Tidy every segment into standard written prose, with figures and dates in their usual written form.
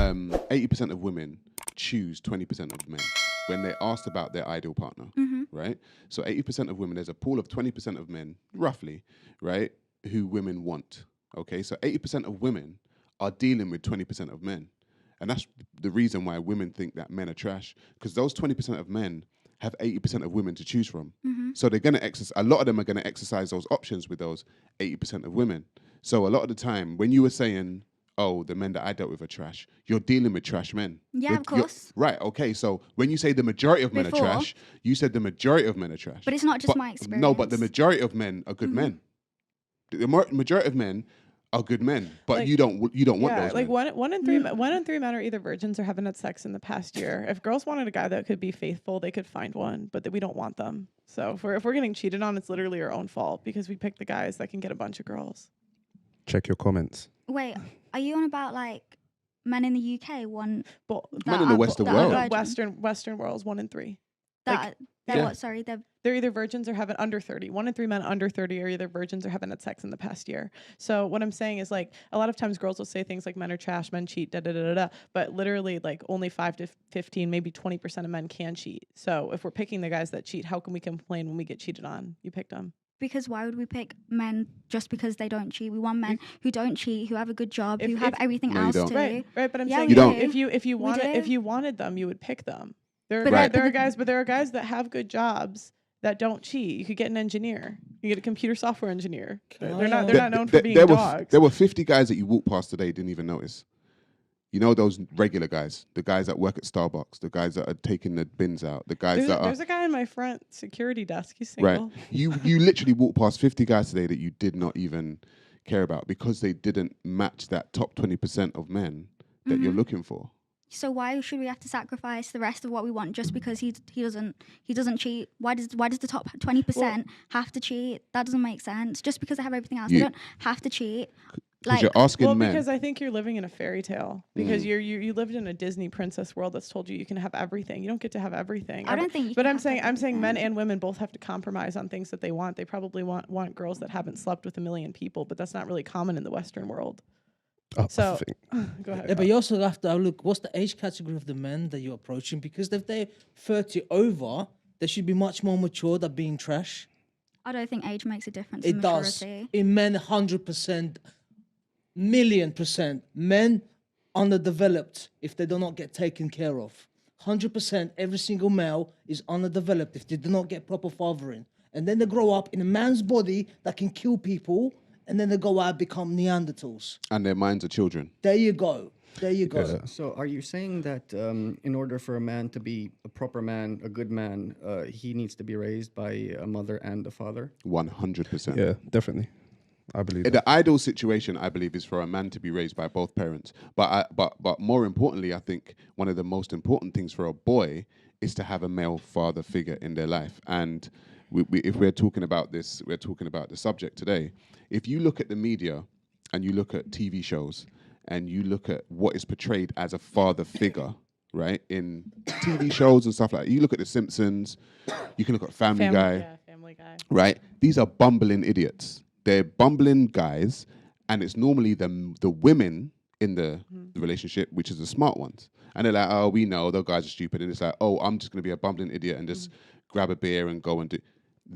80% of women choose 20% of men when they're asked about their ideal partner, right? So 80% of women, there's a pool of 20% of men, roughly, right, who women want, okay? So 80% of women are dealing with 20% of men. And that's the reason why women think that men are trash, because those 20% of men have 80% of women to choose from. So they're going to exercise, a lot of them are going to exercise those options with those 80% of women. So a lot of the time, when you were saying, oh, the men that I dealt with are trash, you're dealing with trash men. Yeah, of course. Right, okay, so when you say the majority of men are trash, you said the majority of men are trash. But it's not just my experience. No, but the majority of men are good men. The majority of men are good men, but like, you don't want those like men. one in three men are either virgins or haven't had sex in the past year. If girls wanted a guy that could be faithful, they could find one, but we don't want them. So if we're getting cheated on, it's literally our own fault because we pick the guys that can get a bunch of girls. Check your comments. Wait, are you on about like men in the UK? Men in the Western world. Western worlds, 1 in 3. What? Sorry, they're either virgins or haven't under 30. 1 in 3 men under 30 are either virgins or haven't had sex in the past year. So what I'm saying is like a lot of times girls will say things like men are trash, men cheat, but literally like only 5 to 15, maybe 20% of men can cheat. So if we're picking the guys that cheat, how can we complain when we get cheated on? You picked them. Because why would we pick men just because they don't cheat? We want men who don't cheat, who have a good job, who have everything else too. Right. But I'm saying if you wanted them, you would pick them. There are guys that have good jobs that don't cheat. You could get an engineer. You get a computer software engineer. They're not known for being dogs. There were 50 guys that you walked past today didn't even notice. You know those regular guys, the guys that work at Starbucks, the guys that are taking the bins out, the guys there's a guy in my front security desk. He's single. Right. You literally walked past 50 guys today that you did not even care about because they didn't match that top 20% of men that you're looking for. So why should we have to sacrifice the rest of what we want just because he doesn't cheat? Why does the top 20% have to cheat? That doesn't make sense. Just because they have everything else, they don't have to cheat. Like, you're asking men. Because I think you're living in a fairy tale. Because you lived in a Disney princess world that's told you can have everything. You don't get to have everything. I don't think you But can I'm saying men and women both have to compromise on things that they want. They probably want girls that haven't slept with 1 million people, but that's not really common in the Western world. So go ahead. Yeah, but you also have to look, what's the age category of the men that you're approaching? Because if they're 30 over, they should be much more mature than being trash. I don't think age makes a difference in maturity. Does. In men, 100%, $1,000,000%. Men underdeveloped if they do not get taken care of. 100%, every single male is underdeveloped if they do not get proper fathering. And then they grow up in a man's body that can kill people, and then they go out and become Neanderthals. And their minds are children. There you go. So are you saying that in order for a man to be a proper man, a good man, he needs to be raised by a mother and a father? 100%. Yeah, definitely. I believe the ideal situation, I believe, is for a man to be raised by both parents. But more importantly, I think one of the most important things for a boy is to have a male father figure in their life. And if we're talking about this, we're talking about the subject today. If you look at the media and you look at TV shows and you look at what is portrayed as a father figure, right, in TV shows and stuff like that, you look at The Simpsons, you can look at Family Guy, right? These are bumbling idiots. They're bumbling guys, and it's normally the women in the relationship, which is the smart ones. And they're like, oh, we know, those guys are stupid. And it's like, oh, I'm just going to be a bumbling idiot and just grab a beer and go and do.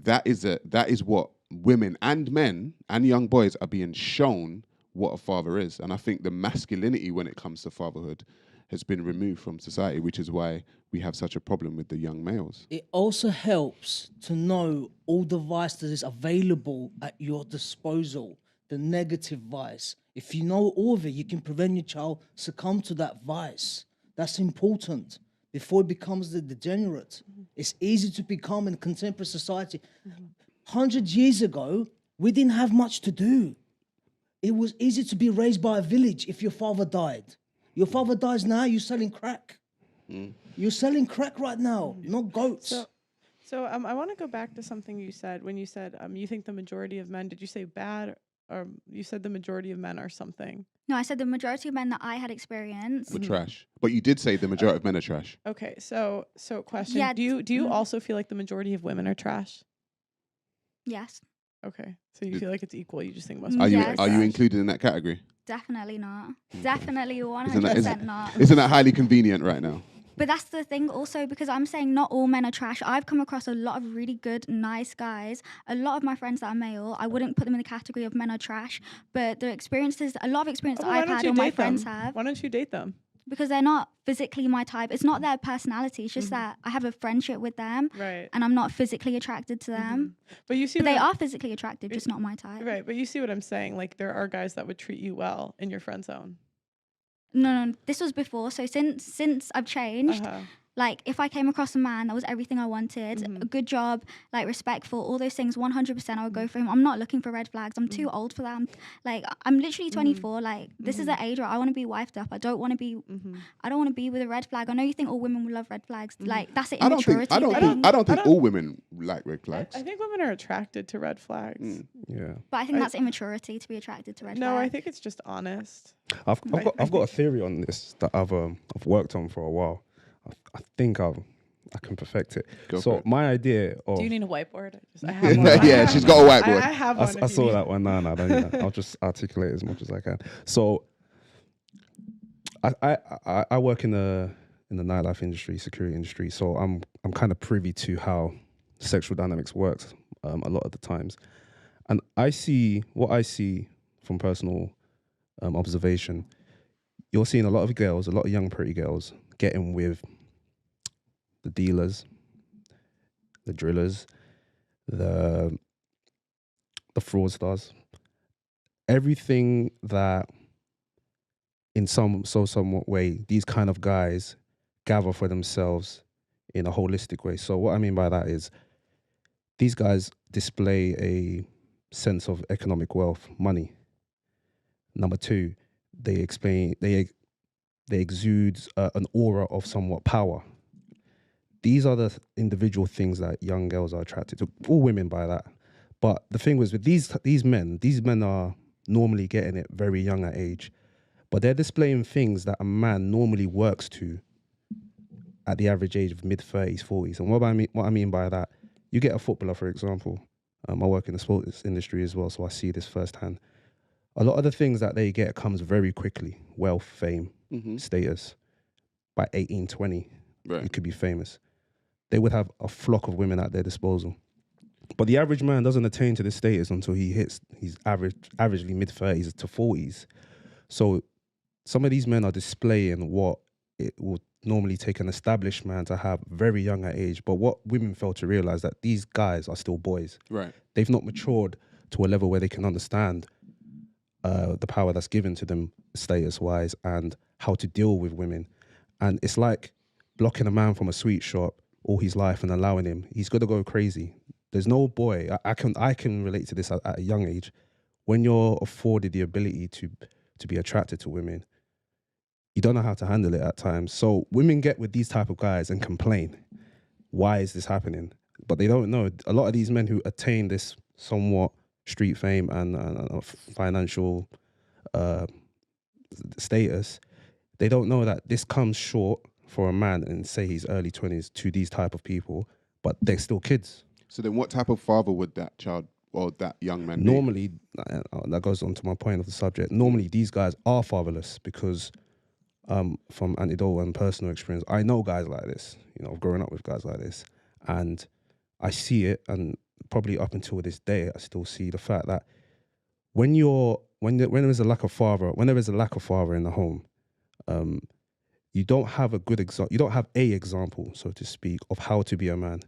That is what women and men and young boys are being shown what a father is. And I think the masculinity when it comes to fatherhood has been removed from society, which is why we have such a problem with the young males. It also helps to know all the vice that is available at your disposal, the negative vice. If you know all of it, you can prevent your child succumb to that vice. That's important before it becomes the degenerate. It's easy to become in contemporary society. 100 years ago, we didn't have much to do. It was easy to be raised by a village if your father died. Your father dies now, you're selling crack. You're selling crack right now, not goats. So I want to go back to something you said. When you said you think the majority of men, did you say bad? Or you said the majority of men are something? No, I said the majority of men that I had experienced were trash. But you did say the majority of men are trash. Okay, so question. Yeah, do you also feel like the majority of women are trash? Yes. Okay, so you feel like it's equal. You just think most. Are men you included in that category? Definitely not. Definitely 100% not. Isn't that highly convenient right now? But that's the thing also, because I'm saying not all men are trash. I've come across a lot of really good, nice guys. A lot of my friends that are male, I wouldn't put them in the category of men are trash. But the experiences, a lot of experience that I've had or my friends have. Why don't you date them? Because they're not physically my type. It's not their personality. It's just that I have a friendship with them. Right. And I'm not physically attracted to them. But you see, But they are physically attractive, just not my type. Right. But you see what I'm saying? Like, there are guys that would treat you well in your friend zone. No, this was before. So since I've changed, like if I came across a man that was everything I wanted, a good job, like respectful, all those things, 100% I would go for him. I'm not looking for red flags. I'm too old for that. I'm literally 24. Like this is the age where I want to be wifed up. I don't want to be with a red flag. I know you think all women will love red flags. Like that's an immaturity I don't think all women like red flags. I think women are attracted to red flags. Yeah. But I think that's immaturity to be attracted to red flags. No, I think it's just honest. I've got a theory on this that I've worked on for a while. I think I can perfect it. So my idea of... Do you need a whiteboard? I have one. Yeah, she's got a whiteboard. I have one. I saw that one. No, don't need that. I'll just articulate as much as I can. So I work in the nightlife industry, security industry. So I'm kind of privy to how sexual dynamics works a lot of the times, and what I see from personal observation. You're seeing a lot of girls, a lot of young pretty girls, getting with the dealers, the drillers, the fraudsters, everything that in somewhat way these kind of guys gather for themselves in a holistic way. So what I mean by that is these guys display a sense of economic wealth, money. Number two, they exude an aura of somewhat power. These are the individual things that young girls are attracted to. All women by that. But the thing was with these men are normally getting it very young at age, but they're displaying things that a man normally works to at the average age of mid-30s, 40s. And what I mean by that, you get a footballer, for example. I work in the sports industry as well, so I see this firsthand. A lot of the things that they get comes very quickly. Wealth, fame, status. By 18, 20, you could be famous. They would have a flock of women at their disposal. But the average man doesn't attain to this status until he hits his averagely mid-30s to 40s. So some of these men are displaying what it would normally take an established man to have very young at age. But what women fail to realize that these guys are still boys. Right. They've not matured to a level where they can understand the power that's given to them status-wise and how to deal with women. And it's like blocking a man from a sweet shop all his life and allowing him. He's got to go crazy. There's no boy. I can relate to this at a young age. When you're afforded the ability to be attracted to women, you don't know how to handle it at times. So women get with these type of guys and complain. Why is this happening? But they don't know. A lot of these men who attain this somewhat street fame and financial status, they don't know that this comes short for a man in, say, his early 20s to these type of people, but they're still kids. So then what type of father would that child or that young man normally be? That goes on to my point of the subject. Normally, these guys are fatherless because from anecdotal and personal experience, I know guys like this. You know, I've grown up with guys like this, and I see it, and probably up until this day, I still see the fact that when there is a lack of father in the home, you don't have a good example. You don't have a example, so to speak, of how to be a man.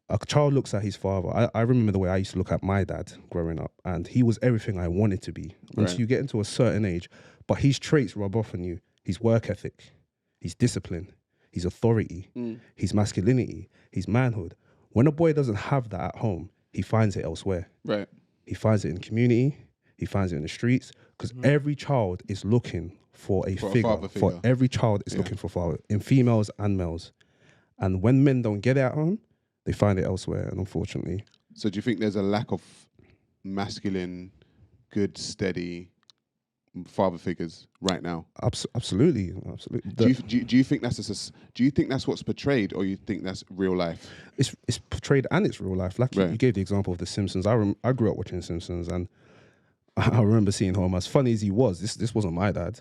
A child looks at his father. I remember the way I used to look at my dad growing up, and he was everything I wanted to be. Until you get into a certain age, but his traits rub off on you. His work ethic, his discipline, his authority, his masculinity, his manhood. When a boy doesn't have that at home, he finds it elsewhere. Right. He finds it in community. He finds it in the streets, because every child is looking for a figure. For every child is looking for a father, in females and males. And when men don't get it at home, they find it elsewhere, and unfortunately. So do you think there's a lack of masculine, good, steady father figures right now? Absolutely. Do you think that's what's portrayed, or you think that's real life? It's portrayed and it's real life. Like you gave the example of The Simpsons. I grew up watching The Simpsons, and I remember seeing him. As funny as he was, this wasn't my dad,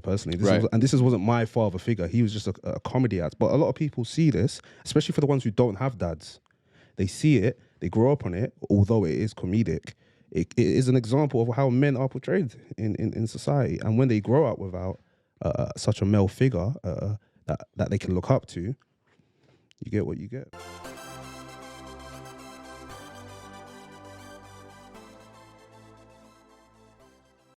personally. This wasn't my father figure. He was just a comedy act. But a lot of people see this, especially for the ones who don't have dads. They see it, they grow up on it, although it is comedic. It is an example of how men are portrayed in society. And when they grow up without such a male figure that they can look up to, you get what you get.